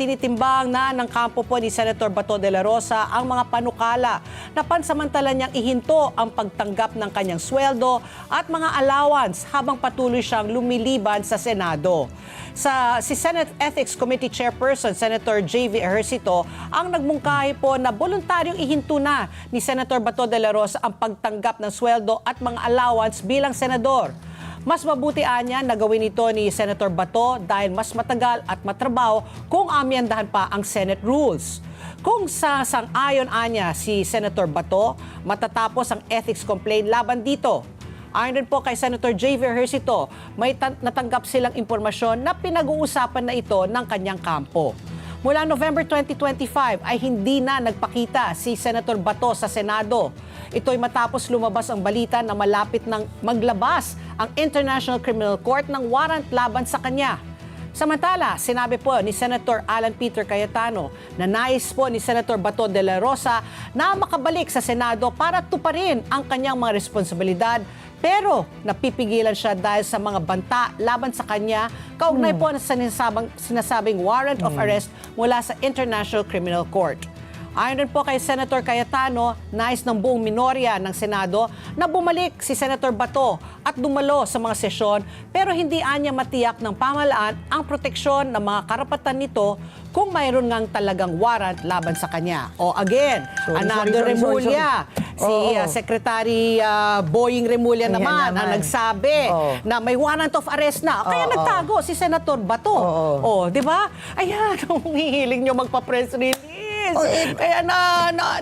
itinitimbang na ng kampo po ni Senator Bato de la Rosa ang mga panukala na pansamantala niyang ihinto ang pagtanggap ng kanyang sweldo at mga allowance habang patuloy siyang lumiliban sa Senado. Si Senate Ethics Committee Chairperson Senator J.V. Ejercito ang nagmungkahi po na voluntaryong ihinto na ni Senator Bato de la Rosa ang pagtanggap ng sweldo at mga allowance bilang senador. Mas mabuti anya na gawin ito ni Senator Bato dahil mas matagal at matrabaho kung amyandahan pa ang Senate rules. Kung sa sang-ayon anya si Senator Bato, matatapos ang ethics complaint laban dito. Ayon din po kay Senator J.V. Ejercito, may natanggap silang impormasyon na pinag-uusapan na ito ng kanyang kampo. Mula November 2025 ay hindi na nagpakita si Senator Bato sa Senado. Ito'y matapos lumabas ang balita na malapit nang maglabas ang International Criminal Court ng warrant laban sa kanya. Samantala, sinabi po ni Senator Alan Peter Cayetano na nais po ni Senator Bato de la Rosa na makabalik sa Senado para tuparin ang kanyang mga responsibilidad, pero napipigilan siya dahil sa mga banta laban sa kanya kaugnay po sa sinasabing warrant of arrest mula sa International Criminal Court. Ayon rin po kay Senator Cayetano, nais ng buong minorya ng Senado na bumalik si Senator Bato at dumalo sa mga sesyon, pero hindi anya matiyak ng pamahalaan ang proteksyon ng mga karapatan nito kung mayroon ngang talagang warrant laban sa kanya. O again, another Remulla. Si Secretary Boying Remulla naman ang nagsabi na may warrant of arrest na. Kaya nagtago si Senator Bato. Di ba? Ayan, kung hihiling nyo magpa-press release. Kaya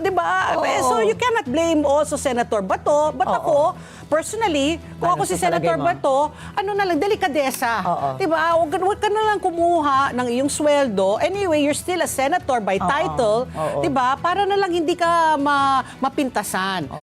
di ba? So you cannot blame also Senator Bato. But ako, personally, kung ako si Senator Bato, ano na lang, delikadesa. Di ba? Huwag ka na lang kumuha ng iyong sweldo. Anyway, you're still a senator by title. Di ba? Para na lang hindi ka mapintasan.